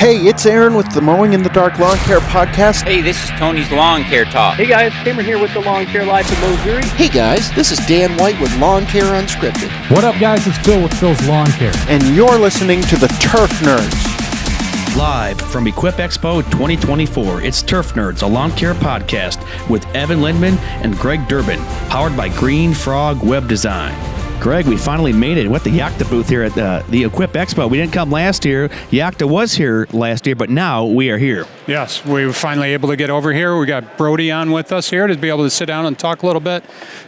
Hey, it's Aaron with the Mowing in the Dark Lawn Care Podcast. Hey, this is Tony's Lawn Care Talk. Hey guys, Cameron here with the Lawn Care Life in Missouri. Hey guys, this is Dan White with Lawn Care Unscripted. What up guys, it's Phil with Phil's Lawn Care. And you're listening to the Turf Nerds. Live from Equip Expo 2024, it's Turf Nerds, a lawn care podcast with Evan Lindman and Greg Durbin, powered by Green Frog Web Design. Greg, we finally made it. What the Yakta booth here at the Equip Expo. We didn't come last year. Yakta was here last year, but now we are here. Yes, we were finally able to get over here. We got Brodie on with us here to be able to sit down and talk a little bit.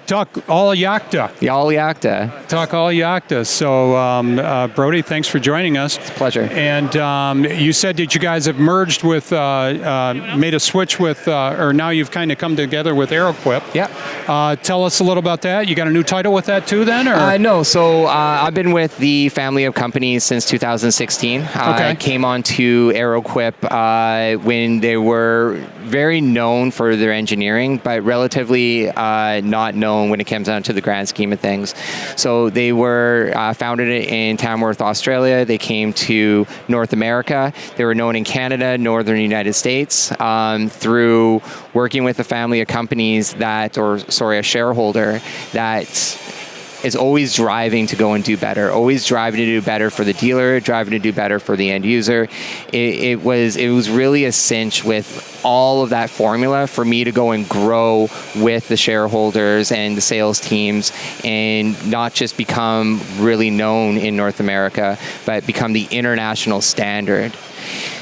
Talk all Yakta. Yeah, all Yakta. Talk all Yakta. So, Brodie, thanks for joining us. It's a pleasure. And you said that you guys have merged with, made a switch with, or now you've kind of come together with AeroQuip. Yeah. Tell us a little about that. You got a new title with that too then? Or? No, so I've been with the family of companies since 2016. Okay. I came on to AeroQuip when they were very known for their engineering, but relatively not known when it comes down to the grand scheme of things. So they were founded in Tamworth, Australia. They came to North America. They were known in Canada, Northern United States, through working with a family of companies a shareholder that is always driving to go and do better, always driving to do better for the dealer, driving to do better for the end user. It was really a cinch with all of that formula for me to go and grow with the shareholders and the sales teams and not just become really known in North America, but become the international standard.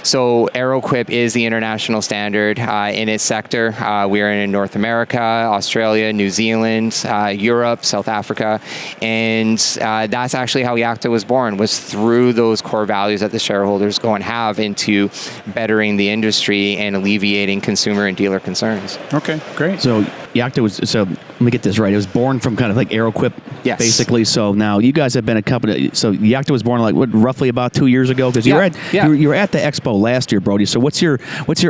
So AeroQuip is the international standard in its sector. We are in North America, Australia, New Zealand, Europe, South Africa, and that's actually how Yakta was born, was through those core values that the shareholders go and have into bettering the industry and alleviating consumer and dealer concerns. Okay, great. So Yakta was, so let me get this right, it was born from kind of like AeroQuip, yes, basically. So now you guys have been a company, so Yakta was born like, what, roughly about 2 years ago? Because you were at the Expo last year, Brodie. So what's your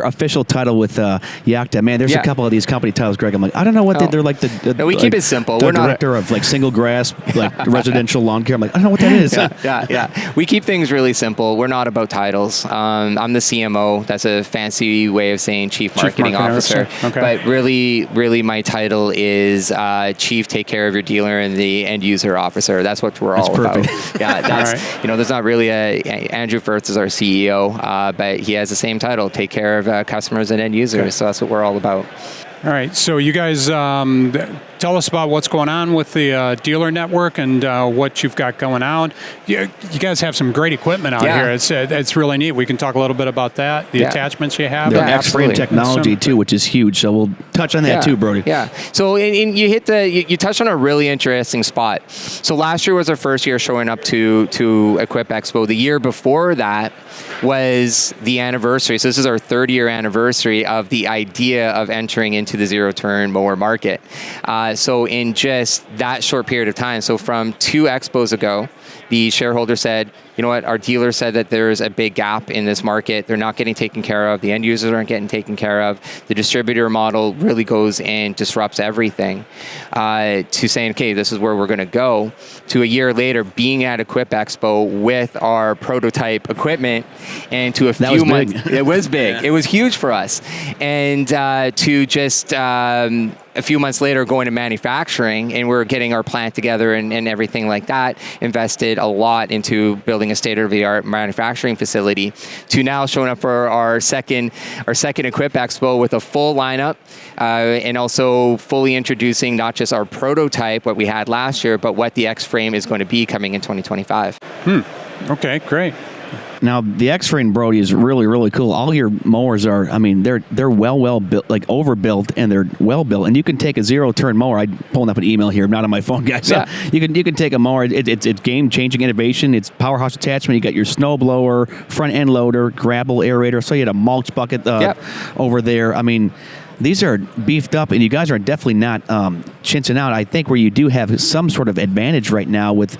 official title with Yakta? Man, there's a couple of these company titles, Greg. I'm like, I don't know what they're like. No, we keep it simple. We're director of like single grass, like residential lawn care. I'm like, I don't know what that is. Yeah. We keep things really simple. We're not about titles. I'm the CMO. That's a fancy way of saying Chief Marketing Officer. Okay. But really, my title is Chief Take Care of Your Dealer and the End User Officer. That's what we're all about. Yeah, that's right. There's not really Andrew Firth is our CEO, but he has the same title, Take Care of Customers and End Users. Okay. So that's what we're all about. All right, so you guys tell us about what's going on with the dealer network and what you've got going on. You guys have some great equipment out here. It's really neat. We can talk a little bit about that, the attachments you have. The X-frame technology too, which is huge. So we'll touch on that too, Brodie. Yeah. So you touched on a really interesting spot. So last year was our first year showing up to Equip Expo. The year before that was the anniversary. So this is our 3rd-year anniversary of the idea of entering into the zero-turn mower market. So in just that short period of time, so from 2 expos ago, the shareholder said, you know what, our dealer said that there's a big gap in this market. They're not getting taken care of. The end users aren't getting taken care of. The distributor model really goes and disrupts everything. To saying, okay, this is where we're going to go, to a year later being at Equip Expo with our prototype equipment, and to a few months. It was big. It was huge for us. And to just a few months later going to manufacturing, and we're getting our plant together and everything like that, invested a lot into building a state-of-the-art manufacturing facility, to now showing up for our second Equip Expo with a full lineup, and also fully introducing not just our prototype, what we had last year, but what the X-Frame is going to be coming in 2025. Okay, great. Now, the X-Frame, Brodie, is really, really cool. All your mowers are, I mean, they're well built, like overbuilt, and they're well built. And you can take a zero-turn mower. I'm pulling up an email here. I'm not on my phone, guys. So you can take a mower. It's game-changing innovation. It's powerhouse attachment. You got your snow blower, front-end loader, gravel aerator. So you had a mulch bucket over there. I mean, these are beefed up, and you guys are definitely not chintzing out. I think where you do have some sort of advantage right now with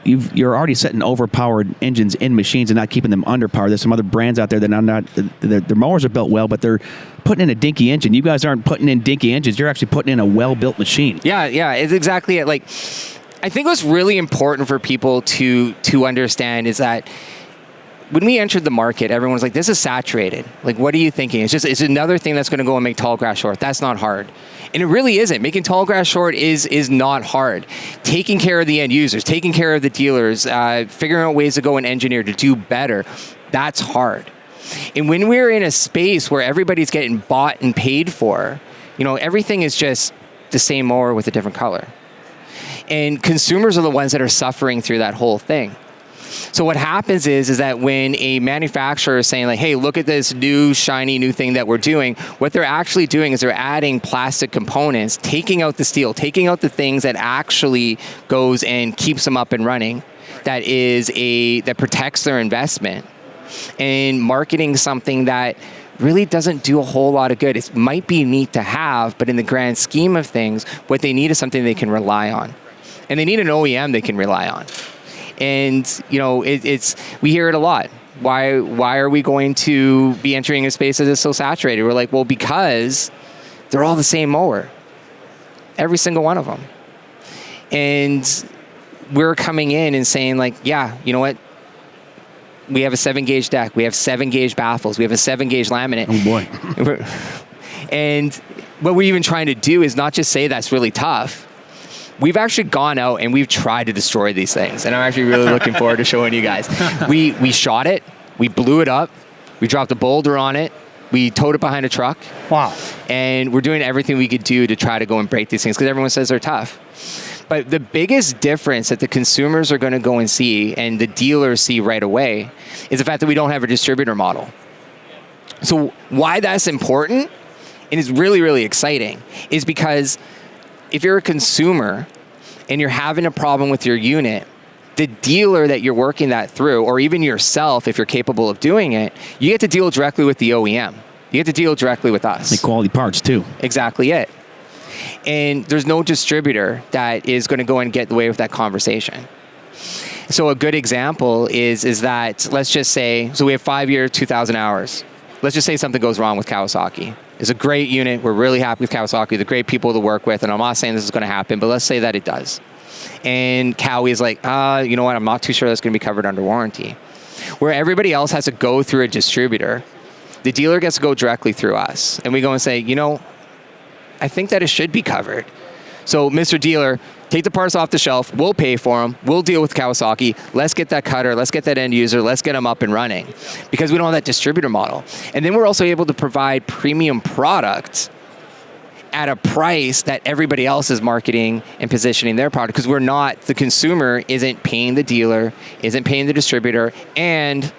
you're already setting overpowered engines in machines and not keeping them underpowered. There's some other brands out there that are not, their mowers are built well, but they're putting in a dinky engine. You guys aren't putting in dinky engines. You're actually putting in a well-built machine. Yeah, it's exactly it. Like, I think what's really important for people to understand is that when we entered the market, everyone's like, this is saturated. Like, what are you thinking? It's another thing that's going to go and make tall grass short. That's not hard. And it really isn't. Making tall grass short is not hard. Taking care of the end users, taking care of the dealers, figuring out ways to go and engineer to do better, that's hard. And when we're in a space where everybody's getting bought and paid for, everything is just the same mower with a different color. And consumers are the ones that are suffering through that whole thing. So what happens is that when a manufacturer is saying like, hey, look at this new shiny new thing that we're doing, what they're actually doing is they're adding plastic components, taking out the steel, taking out the things that actually goes and keeps them up and running, that protects their investment, and marketing something that really doesn't do a whole lot of good. It might be neat to have, but in the grand scheme of things, what they need is something they can rely on. And they need an OEM they can rely on. And, we hear it a lot. Why are we going to be entering a space that is so saturated? We're like, well, because they're all the same mower. Every single one of them. And we're coming in and saying like, yeah, you know what? We have a 7-gauge deck. We have 7-gauge baffles. We have a 7-gauge laminate. Oh, boy. And what we're even trying to do is not just say that's really tough. We've actually gone out and we've tried to destroy these things. And I'm actually really looking forward to showing you guys. We shot it. We blew it up. We dropped a boulder on it. We towed it behind a truck. Wow. And we're doing everything we could do to try to go and break these things because everyone says they're tough. But the biggest difference that the consumers are going to go and see and the dealers see right away is the fact that we don't have a distributor model. So why that's important and it's really, really exciting is because if you're a consumer and you're having a problem with your unit, the dealer that you're working that through, or even yourself, if you're capable of doing it, you get to deal directly with the OEM. You get to deal directly with us. Like quality parts too. Exactly it. And there's no distributor that is going to go and get away with that conversation. So a good example is that, let's just say, so we have 5 years, 2,000 hours. Let's just say something goes wrong with Kawasaki. It's a great unit. We're really happy with Kawasaki. They're great people to work with. And I'm not saying this is going to happen, but let's say that it does. And Cowie is like, you know what? I'm not too sure that's going to be covered under warranty. Where everybody else has to go through a distributor, the dealer gets to go directly through us. And we go and say, I think that it should be covered. So, Mr. Dealer, take the parts off the shelf. We'll pay for them. We'll deal with Kawasaki. Let's get that cutter. Let's get that end user. Let's get them up and running because we don't have that distributor model. And then we're also able to provide premium products at a price that everybody else is marketing and positioning their product because the consumer isn't paying the dealer, isn't paying the distributor, and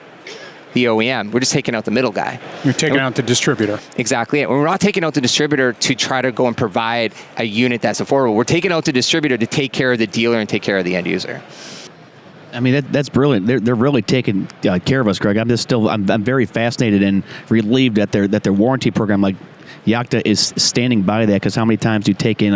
the OEM. We're just taking out the middle guy. You're taking out the distributor. Exactly it. We're not taking out the distributor to try to go and provide a unit that's affordable. We're taking out the distributor to take care of the dealer and take care of the end user. I mean, that's brilliant. They're really taking care of us, Greg. I'm very fascinated and relieved that their warranty program, like Yakta, is standing by that because how many times do you take in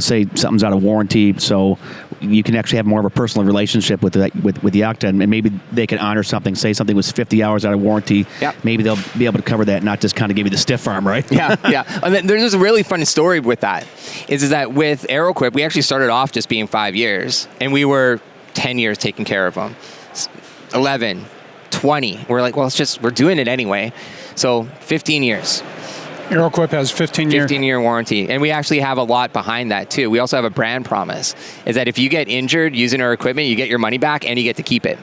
say something's out of warranty, so you can actually have more of a personal relationship with Yakta, and maybe they can honor something. Say something was 50 hours out of warranty. Yep. Maybe they'll be able to cover that, not just kind of give you the stiff arm, right? Yeah. And then there's a really funny story with that. Is that with AeroQuip, we actually started off just being 5 years, and we were 10 years taking care of them. 11, 20. We're like, well, we're doing it anyway. So 15 years. AeroQuip has 15-year warranty. And we actually have a lot behind that, too. We also have a brand promise, is that if you get injured using our equipment, you get your money back and you get to keep it.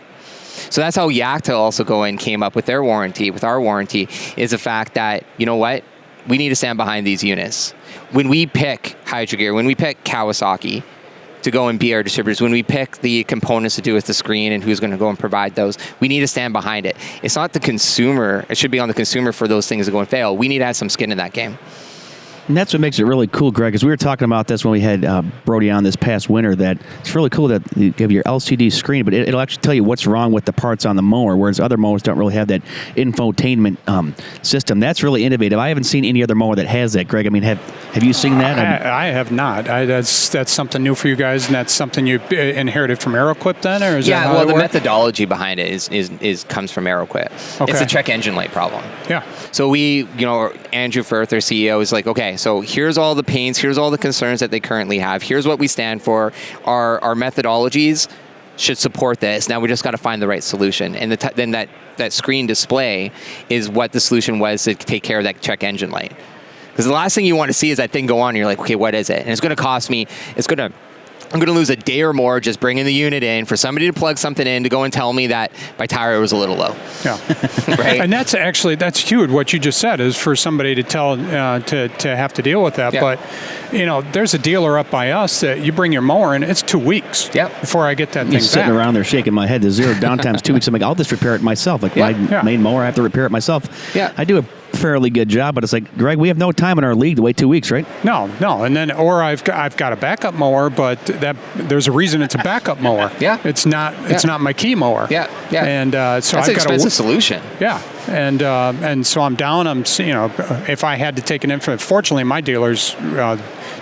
So that's how Yakta also came up with their warranty, with our warranty, is the fact that, you know what? We need to stand behind these units. When we pick Hydrogear, when we pick Kawasaki to go and be our distributors, when we pick the components to do with the screen and who's going to go and provide those, we need to stand behind it. It's not the consumer. It should be on the consumer for those things to go and fail. We need to have some skin in that game. And that's what makes it really cool, Greg, because we were talking about this when we had Brodie on this past winter, that it's really cool that you have your LCD screen, but it'll actually tell you what's wrong with the parts on the mower, whereas other mowers don't really have that infotainment system. That's really innovative. I haven't seen any other mower that has that, Greg. I mean, have you seen that? I have not. That's something new for you guys, and that's something you inherited from AeroQuip then? Or is that how the methodology behind it is comes from AeroQuip. Okay. It's a check engine light problem. Yeah. So Andrew Firth, our CEO, is like, okay, so here's all the pains, here's all the concerns that they currently have, here's what we stand for, our methodologies should support this. Now we just got to find the right solution. And then that screen display is what the solution was to take care of that check engine light. Because the last thing you want to see is that thing go on and you're like, okay, what is it? And it's going to cost me, I'm going to lose a day or more just bringing the unit in for somebody to plug something in to go and tell me that my tire was a little low. Yeah. Right? And that's huge. What you just said is for somebody to tell, to have to deal with that. Yeah. But, there's a dealer up by us that you bring your mower in, it's 2 weeks before I get that thing He's sitting back. around there shaking my head. The zero downtime's 2 weeks. I'm like, I'll just repair it myself. Like my main mower, I have to repair it myself. Yeah. I do a fairly good job, but it's like, Greg, we have no time in our league to wait 2 weeks, right? No, and then I've got a backup mower, but there's a reason it's a backup mower. Yeah, it's not my key mower. Yeah. And so that's I've an got expensive solution. Yeah, and so I'm down. If I had to take an infinite, fortunately my dealer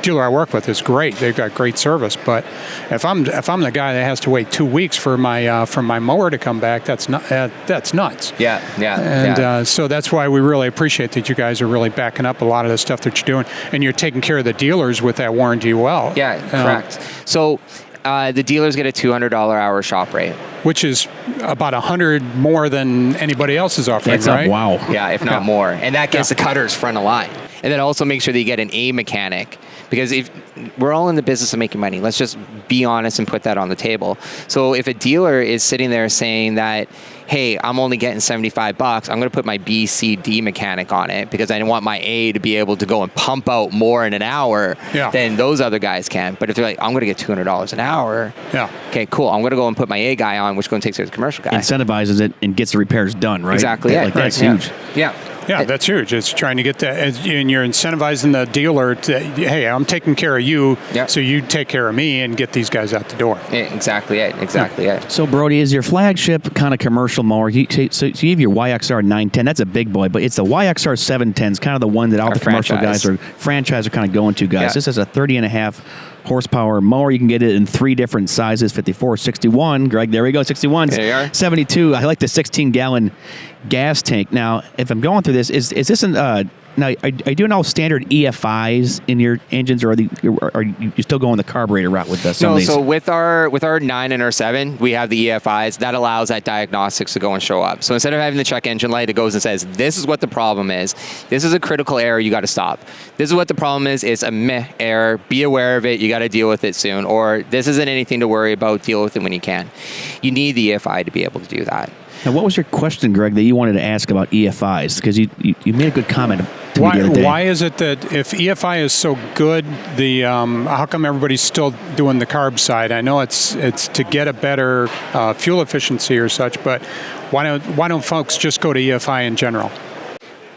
I work with is great. They've got great service. But if I'm the guy that has to wait 2 weeks for my mower to come back, that's nuts. Yeah. And so that's why we really appreciate that you guys are really backing up a lot of the stuff that you're doing, and you're taking care of the dealers with that warranty well. Yeah, correct. So the dealers get a $200 hour shop rate, which is about 100 more than anybody else is offering, right? Wow. Yeah, if not more. And that gets the cutters front of line. And then also make sure that you get an A mechanic, because if we're all in the business of making money, let's just be honest and put that on the table. So if a dealer is sitting there saying that, hey, I'm only getting $75, I'm going to put my B, C, D mechanic on it because I want my A to be able to go and pump out more in an hour than those other guys can. But if they're like, I'm going to get $200 an hour, okay, cool, I'm going to go and put my A guy on, which going to take care of the commercial guy. Incentivizes it and gets the repairs done, right? Exactly. That's huge. Yeah, that's huge. It's trying to get that, and you're incentivizing the dealer to, hey, I'm taking care of you, so you take care of me and get these guys out the door. Yeah, exactly it. So, Brodie, is your flagship kind of commercial mower? So you have your YXR 910. That's a big boy, but it's the YXR 710 is kind of the one that all the commercial guys or franchise are kind of going to, guys. Yeah. This is a 30.5 horsepower mower. You can get it in 3 different sizes: 54, 61. Greg, there we go, 61. There you are. 72. I like the 16-gallon gas tank. Now, if I'm going through this, is this an now, are you doing all standard EFIs in your engines, or are you still going the carburetor route with some of these? So with our 9 and our 7, we have the EFIs. That allows that diagnostics to go and show up. So instead of having the check engine light, it goes and says, this is what the problem is. This is a critical error. You got to stop. This is what the problem is. It's a meh error. Be aware of it. You got to deal with it soon. Or this isn't anything to worry about. Deal with it when you can. You need the EFI to be able to do that. Now, what was your question, Greg, that you wanted to ask about EFIs? Because you made a good comment to me the other day. Why is it that if EFI is so good, how come everybody's still doing the carb side? I know it's to get a better fuel efficiency or such, but why don't folks just go to EFI in general?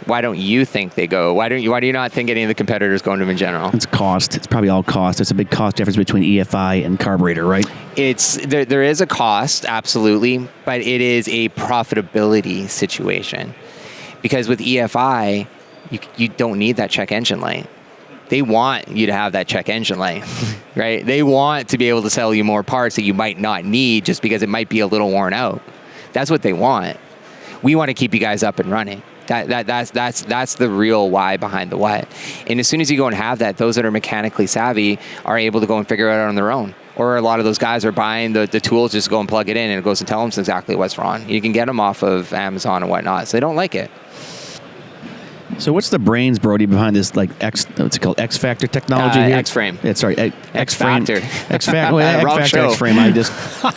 Why don't you think they go? Why do you not think any of the competitors go to them in general? It's cost. It's probably all cost. It's a big cost difference between EFI and carburetor, right? There is a cost, absolutely, but it is a profitability situation. Because with EFI, you don't need that check engine light. They want you to have that check engine light, right? They want to be able to sell you more parts that you might not need just because it might be a little worn out. That's what they want. We want to keep you guys up and running. That's the real why behind the what. And as soon as you go and have that, those that are mechanically savvy are able to go and figure it out on their own. Or a lot of those guys are buying the tools just to go and plug it in, and it goes and tell them exactly what's wrong. You can get them off of Amazon and whatnot, so they don't like it. So what's the brains, Brodie, behind this what's it called, X Factor technology here? X-Frame. Sorry, X Factor. X Factor. Wrong show. X-Frame. I just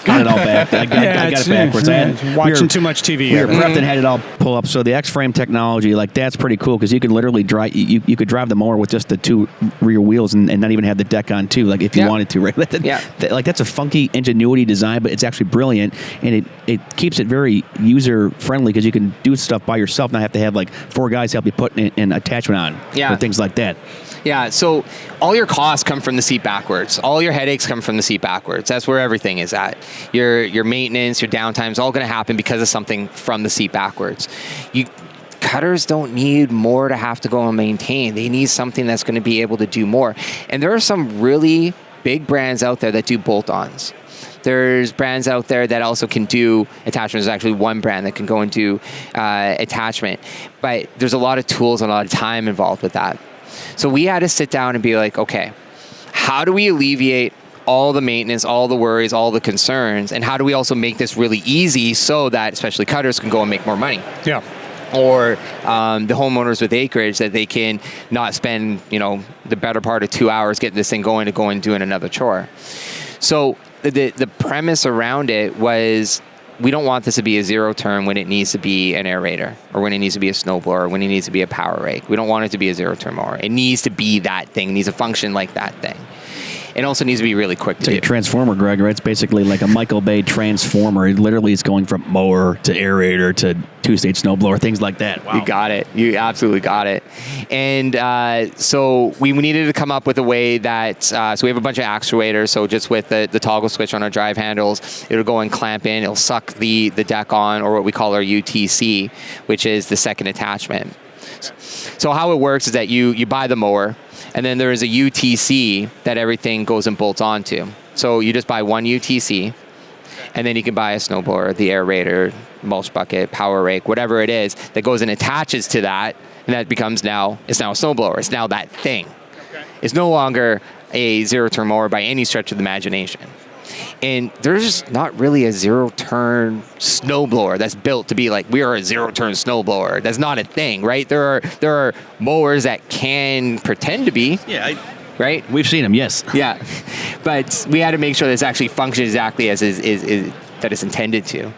got it all back. I got it backwards. Watching too much TV. We were prepped and had it all pull up. So the X-Frame technology, that's pretty cool because you can literally drive. You could drive the mower with just the 2 rear wheels and not even have the deck on too, if you wanted to, right? That's a funky ingenuity design, but it's actually brilliant, and it keeps it very user friendly because you can do stuff by yourself, not have to have 4 guys help you put an attachment on or things like that. Yeah, so all your costs come from the seat backwards. All your headaches come from the seat backwards. That's where everything is at. Your maintenance, your downtime is all going to happen because of something from the seat backwards. Cutters don't need more to have to go and maintain. They need something that's going to be able to do more. And there are some really big brands out there that do bolt-ons. There's brands out there that also can do attachments. There's actually one brand that can go and do attachment. But there's a lot of tools and a lot of time involved with that. So we had to sit down and be like, okay, how do we alleviate all the maintenance, all the worries, all the concerns, and how do we also make this really easy so that especially cutters can go and make more money? Yeah. Or the homeowners with acreage, that they can not spend, the better part of 2 hours getting this thing going to go and doing another chore. So the premise around it was, we don't want this to be a zero turn when it needs to be an aerator, or when it needs to be a snowblower, or when it needs to be a power rake. We don't want it to be a zero turn mower. It needs to be that thing. It needs to function like that thing. It also needs to be really quick to do. It's like a transformer, Greg, right? It's basically like a Michael Bay transformer. It literally is going from mower to aerator to two-stage snowblower, things like that. Wow. You got it. You absolutely got it. And so we needed to come up with a way that, so we have a bunch of actuators. So just with the toggle switch on our drive handles, it'll go and clamp in. It'll suck the deck on, or what we call our UTC, which is the second attachment. So how it works is that you buy the mower, and then there is a UTC that everything goes and bolts onto. So you just buy one UTC, and then you can buy a snowblower, the aerator, mulch bucket, power rake, whatever it is, that goes and attaches to that, and that becomes it's now a snowblower. It's now that thing. Okay. It's no longer a zero-turn mower by any stretch of the imagination. And there's not really a zero-turn snowblower that's built to be like, we are a zero-turn snowblower. That's not a thing, right? There are mowers that can pretend to be. Yeah. Right? We've seen them, yes. Yeah. But we had to make sure this actually functions exactly as is that it's intended to.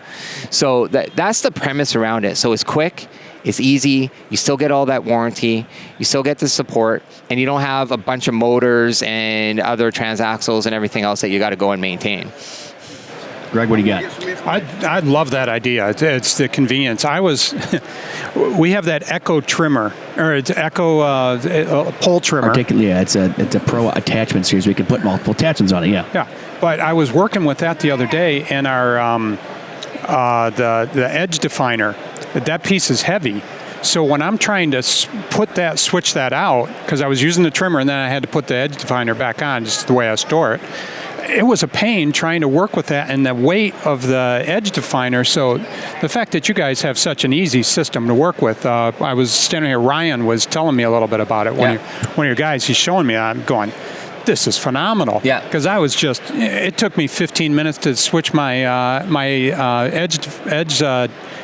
So that's the premise around it. So it's quick. It's easy. You still get all that warranty. You still get the support, and you don't have a bunch of motors and other transaxles and everything else that you got to go and maintain. Greg, what do you got? I love that idea. It's the convenience. We have that Echo trimmer, or it's Echo pole trimmer. Yeah, it's a pro attachment series. We can put multiple attachments on it. Yeah. Yeah, but I was working with that the other day, and our the edge definer. That piece is heavy. So when I'm trying to switch that out, because I was using the trimmer and then I had to put the edge definer back on, just the way I store it, it was a pain trying to work with that and the weight of the edge definer. So the fact that you guys have such an easy system to work with, I was standing here, Ryan was telling me a little bit about it. One of your guys, he's showing me, I'm going, this is phenomenal. Yeah. Because it took me 15 minutes to switch my edge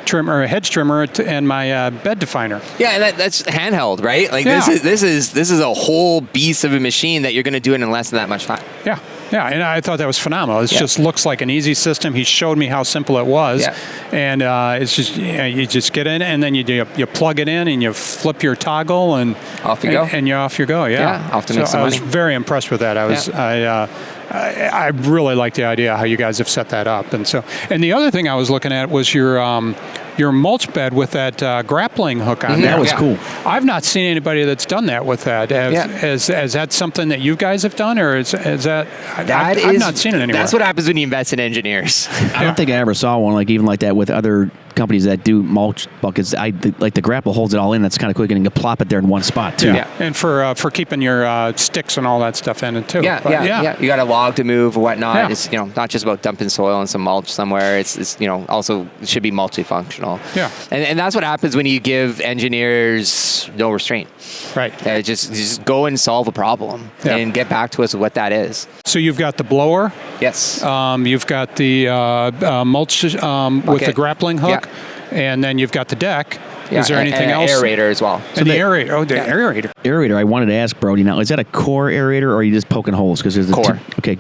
trimmer, hedge trimmer, and my bed definer. Yeah, and that's handheld, right? Like Yeah. this is a whole beast of a machine that you're going to do it in less than that much time. Yeah. Yeah, and I thought that was phenomenal. It just looks like an easy system. He showed me how simple it was, and it's just you just get in, and then you plug it in, and you flip your toggle, and off you go, and you're off you go. Yeah, off to make some money. I was very impressed with that. I really like the idea how you guys have set that up, and the other thing I was looking at was your mulch bed with that grappling hook on there. That was cool. I've not seen anybody that's done that with that. Is that something that you guys have done, or is that? I've not seen it anywhere. That's what happens when you invest in engineers. I don't think I ever saw one even like that with other companies that do mulch buckets. Like the grapple holds it all in. That's kind of quick, and you can plop it there in one spot too. Yeah. And for keeping your sticks and all that stuff in it too. Yeah. You got a log to move or whatnot. Yeah. It's not just about dumping soil and some mulch somewhere. It's also it should be multifunctional. Yeah. And that's what happens when you give engineers no restraint. Right. Just go and solve a problem and get back to us with what that is. So you've got the blower. Yes. You've got the mulch with the grappling hook. Yeah. And then you've got the deck. Is there anything else? Aerator as well. And the aerator. Oh, the aerator. Aerator. I wanted to ask Brodie. Now, is that a core aerator, or are you just poking holes? Because there's core. Okay.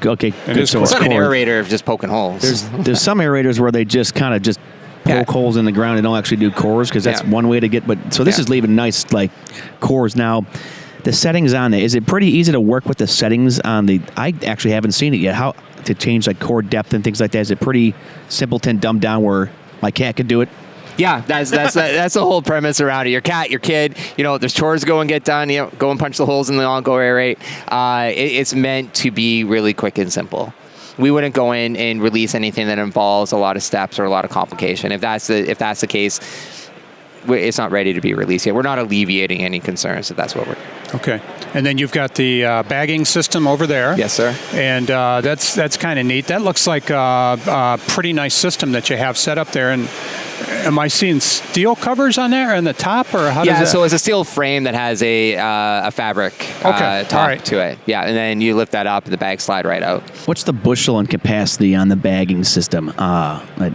It is so it's not core. an aerator of just poking holes. There's some aerators where they just kind of just poke holes in the ground and don't actually do cores, because that's one way to get. But so this is leaving nice like cores. Now, the settings on it, is it pretty easy to work with the settings on the? I actually haven't seen it yet. How to change like core depth and things like that? Is it pretty simpleton, dumbed down, where my cat could do it? Yeah, that's the whole premise around it. Your cat, your kid, there's chores to go and get done. Go and punch the holes in the lawn, go aerate. It's meant to be really quick and simple. We wouldn't go in and release anything that involves a lot of steps or a lot of complication. If that's the case, it's not ready to be released yet. We're not alleviating any concerns. That's what we're. Okay, and then you've got the bagging system over there. Yes, sir. And that's kind of neat. That looks like a pretty nice system that you have set up there. And Am I seeing steel covers on there and the top, or how does that? So it's a steel frame that has a fabric top to it. Yeah, and then you lift that up and the bags slide right out. What's the bushel and capacity on the bagging system?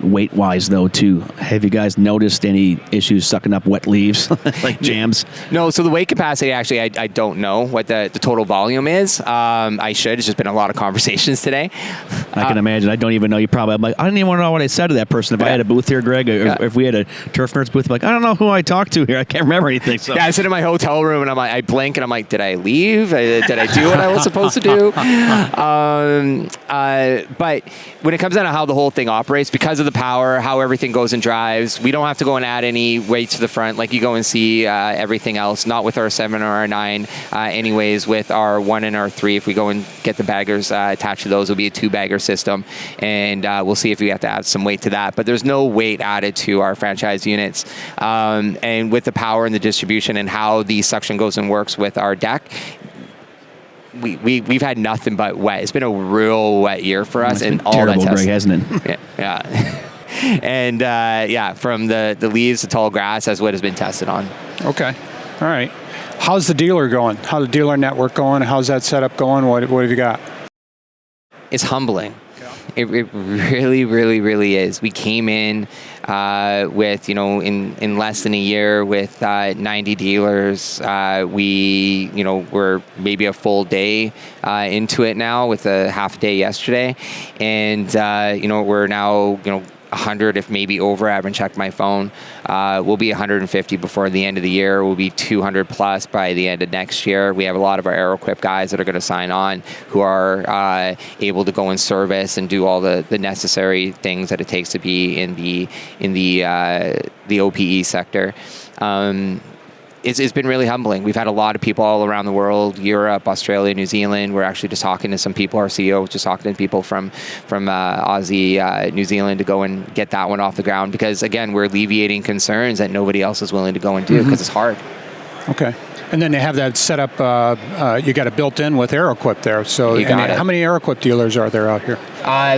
Weight-wise, though, too. Have you guys noticed any issues sucking up wet leaves, like jams? No, so the weight capacity, actually, I don't know what the total volume is. I should. It's just been a lot of conversations today. I can imagine. I don't even know. You probably, I'm like, I don't even want to know what I said to that person. If I had a booth here, Greg, or if we had a Turf Nerds booth, I'm like, I don't know who I talked to here. I can't remember anything. So. Yeah, I sit in my hotel room and I blink and I'm like, did I leave? Did I do what I was supposed to do? But when it comes down to how the whole thing operates, because of the power, how everything goes and drives, we don't have to go and add any weight to the front like you go and see everything else. Not with our 7 or our 9. Anyways, with our 1 and our 3, if we go and get the baggers attached to those, it'll be a 2-bagger system. And we'll see if we have to add some weight to that. But there's no weight added to our franchise units. And with the power and the distribution and how the suction goes and works with our deck, we've had nothing but wet. It's been a real wet year for us, and all terrible, that Greg, hasn't it? Yeah. And from the leaves to tall grass, that's what has been tested on. Okay. All right. How's the dealer going? How's the dealer network going? How's that setup going? What have you got? It's humbling. It really, really, really is. We came in with, in less than a year with 90 dealers. We're maybe a full day into it now with a half a day yesterday. And, we're now, 100, if maybe over. I haven't checked my phone. We'll be 150 before the end of the year. We'll be 200 plus by the end of next year. We have a lot of our AeroQuip guys that are going to sign on who are able to go and service and do all the necessary things that it takes to be in the OPE sector. It's been really humbling. We've had a lot of people all around the world, Europe, Australia, New Zealand. We're actually just talking to some people. Our CEO was just talking to people from Aussie, New Zealand to go and get that one off the ground because, again, we're alleviating concerns that nobody else is willing to go and do because it's hard. Okay. And then they have that set up, you got it built in with AeroQuip there. So you got it. How many AeroQuip dealers are there out here?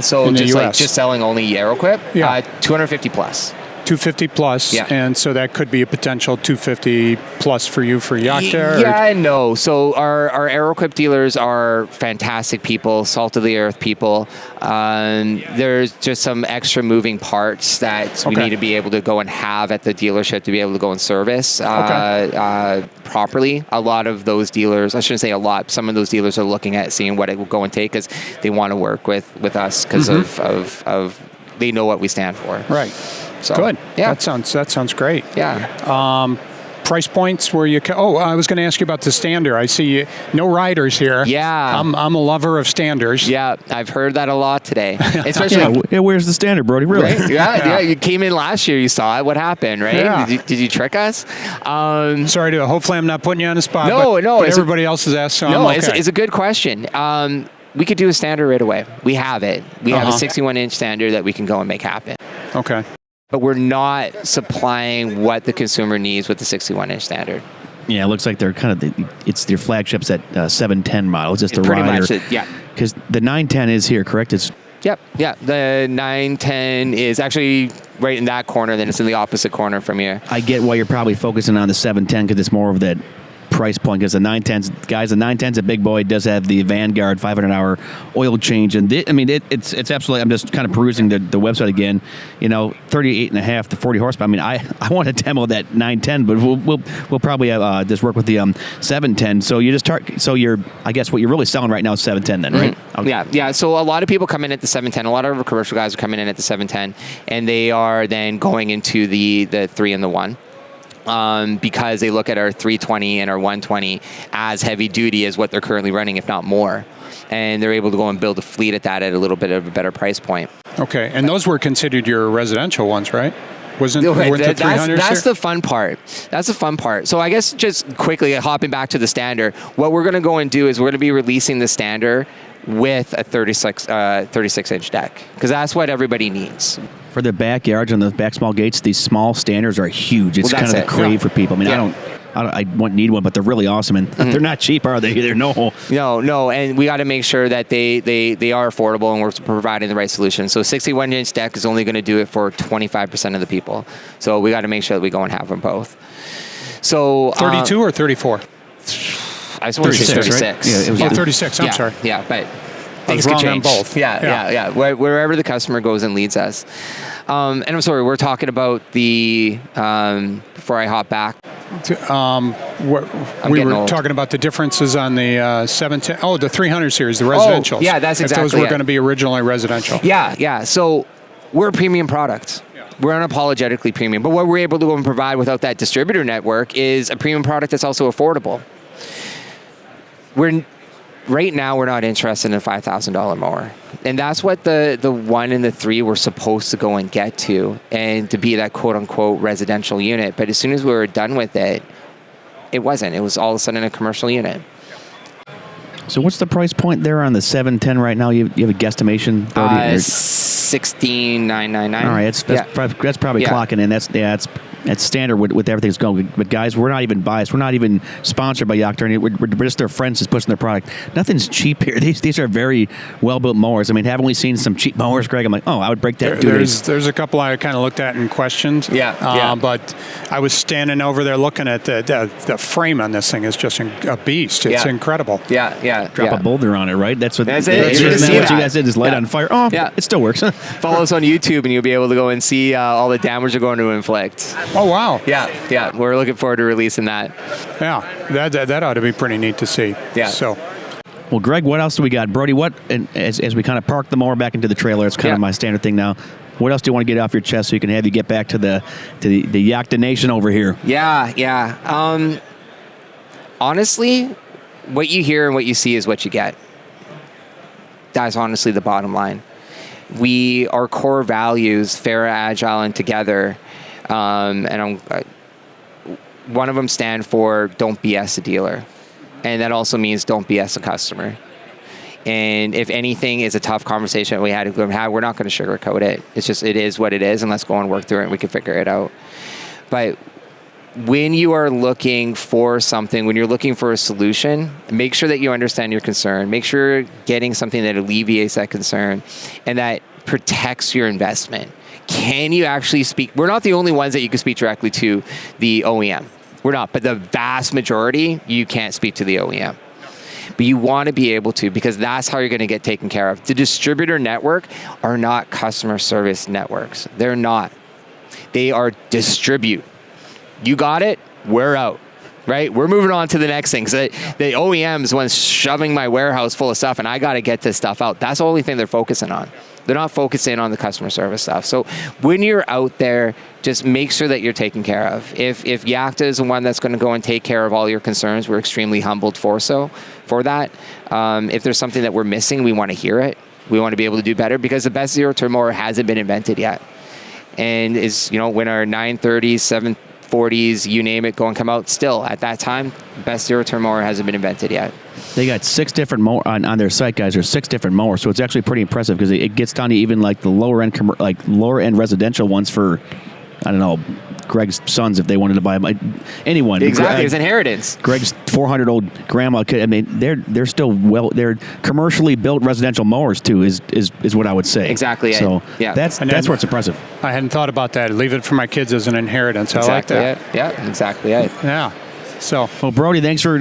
So in the just US? like just selling only AeroQuip? Yeah. 250 plus. 250 plus, yeah. And so that could be a potential 250 plus for you for Yakta? Yeah and no. So our AeroQuip dealers are fantastic people, salt of the earth people. There's just some extra moving parts that we need to be able to go and have at the dealership to be able to go and service properly. A lot of those dealers, I shouldn't say a lot, some of those dealers are looking at seeing what it will go and take because they want to work with us because of they know what we stand for. Right. So, good. Yeah. That sounds great. Yeah. Price points where you can. Oh, I was going to ask you about the stander. I see no riders here. Yeah. I'm a lover of standers. Yeah, I've heard that a lot today. Especially. Yeah, where's the standard, Brodie? Really? Right? Yeah. You came in last year. You saw it. What happened? Right? Yeah. Did you trick us? Sorry to. Hopefully, I'm not putting you on the spot. No. But everybody else has asked. So no. I'm okay. It's a good question. We could do a stander right away. We have it. We have a 61-inch stander that we can go and make happen. Okay. But we're not supplying what the consumer needs with the 61-inch standard. Yeah, it looks like they're kind of it's their flagships at 710 model. It's just a pretty rider. much, yeah. Because the 910 is here, correct? Yep. The 910 is actually right in that corner. Then it's in the opposite corner from here. I get why you're probably focusing on the 710 because it's more of that price point. Because the 910's a big boy. It does have the Vanguard 500-hour oil change, and it's absolutely. I'm just kind of perusing the website again. 38.5 to 40 horsepower. I mean, I want to demo that 910, but we'll probably just work with the 710. So you just I guess what you're really selling right now is 710, then, right? Mm-hmm. Okay. Yeah. So a lot of people come in at the 710. A lot of our commercial guys are coming in at the 710, and they are then going into the 3 and the 1. Because they look at our 320 and our 120 as heavy duty as what they're currently running, if not more. And they're able to go and build a fleet at that at a little bit of a better price point. Okay. And those were considered your residential ones, right? Weren't the 300s That's the fun part. That's the fun part. So I guess just quickly hopping back to the stander, what we're going to go and do is we're going to be releasing the stander with a 36-inch deck because that's what everybody needs. For the backyards and the back small gates, these small standers are huge. It's kind of the crave for people. I mean, I need one, but they're really awesome, and they're not cheap, are they? Either No, and we got to make sure that they are affordable and we're providing the right solution. So 61-inch deck is only going to do it for 25% of the people. So we got to make sure that we go and have them both. So 32 or 34? I just want to say 36. Right? Yeah, it was 36. I'm sorry. Yeah, but I was things could wrong on change. both. Yeah. Wherever the customer goes and leads us. And I'm sorry, we're talking about the before I hop back. We were talking about the differences on the 710. Oh, the 300 series, the residential. Yeah, that's exactly. If those were going to be originally residential. Yeah. So we're a premium product. We're unapologetically premium. But what we're able to go and provide without that distributor network is a premium product that's also affordable. Right now, we're not interested in a $5,000 mower. And that's what the 1 and the 3 were supposed to go and get to, and to be that quote-unquote residential unit. But as soon as we were done with it, it wasn't. It was all of a sudden a commercial unit. So what's the price point there on the 710 right now? You have a guesstimation? $16,999. All right, that's probably clocking in. That's standard with everything that's going. But guys, we're not even biased. We're not even sponsored by Yakta. We're just their friends that's pushing their product. Nothing's cheap here. These are very well built mowers. I mean, haven't we seen some cheap mowers, Greg? I'm like, I would break that. There's a couple I kind of looked at and questioned. Yeah. But I was standing over there looking at the frame on this thing is just a beast. It's incredible. Yeah. Drop a boulder on it, right? That's it. That's what you guys did is light on fire. Oh, yeah. It still works. Follow us on YouTube and you'll be able to go and see all the damage we're going to inflict. Oh, wow. Yeah. We're looking forward to releasing that. Yeah, that ought to be pretty neat to see. Yeah. So. Well, Greg, what else do we got? Brodie, as we kind of park the mower back into the trailer, it's kind of my standard thing now. What else do you want to get off your chest so you can have you get back to the Yakta Nation over here? Yeah. Honestly, what you hear and what you see is what you get. That's honestly the bottom line. Our core values, fair, agile, and together. One of them stand for don't BS a dealer. And that also means don't BS a customer. And if anything is a tough conversation that we had to have, we're not going to sugarcoat it. It's just, it is what it is, and let's go and work through it and we can figure it out. But when you are looking for something, when you're looking for a solution, make sure that you understand your concern. Make sure you're getting something that alleviates that concern and that protects your investment. Can you actually speak? We're not the only ones that you can speak directly to the OEM. We're not, but the vast majority, you can't speak to the OEM. But you want to be able to, because that's how you're going to get taken care of. The distributor network are not customer service networks. They're not. They are distribute. You got it, we're out. Right? We're moving on to the next thing. So the OEM's when shoving my warehouse full of stuff and I got to get this stuff out. That's the only thing they're focusing on. They're not focusing on the customer service stuff. So when you're out there, just make sure that you're taken care of. If Yakta is the one that's going to go and take care of all your concerns, we're extremely humbled for that. If there's something that we're missing, we want to hear it. We want to be able to do better because the best zero-turn mower hasn't been invented yet. And when our 930s, 740s, you name it, go and come out, still at that time, best zero-turn mower hasn't been invented yet. They got 6 different mowers on their site, guys. There's 6 different mowers, so it's actually pretty impressive because it gets down to even like the lower end residential ones for, I don't know, Greg's sons if they wanted to buy them. Anyone. Exactly, it's inheritance. Greg's 400-old grandma. I mean, they're still they're commercially built residential mowers too. Is what I would say. Exactly. So that's where it's impressive. I hadn't thought about that. Leave it for my kids as an inheritance. I like that. Yeah, exactly it. Yeah. So, well, Brodie, thanks for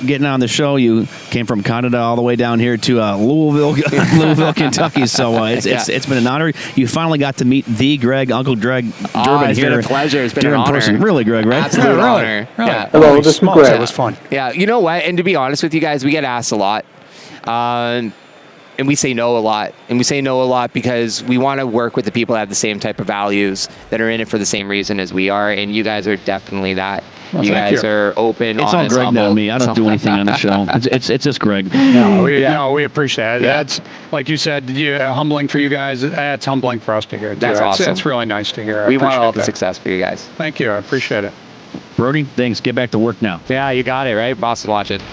getting on the show. You came from Canada all the way down here to Louisville, Kentucky. So it's been an honor. You finally got to meet the Greg, Uncle Greg Durbin it's here. It's been a pleasure. It's been an honor. Person. Really, Greg, right? Absolute honor. Really. Yeah. Hello, this is Greg. It was fun. Yeah, you know what? And to be honest with you guys, we get asked a lot. And we say no a lot. And we say no a lot because we want to work with the people that have the same type of values, that are in it for the same reason as we are. And you guys are definitely that. Well, you guys are open, it's honest, all Greg, humble. not me. I don't do anything on the show. It's just Greg. No, we appreciate it. That's, like you said, humbling for you guys. That's humbling for us to hear, too. That's awesome. It's really nice to hear. We want all the success for you guys. Thank you. I appreciate it. Brodie, thanks. Get back to work now. Yeah, you got it, right? Boss, watch it.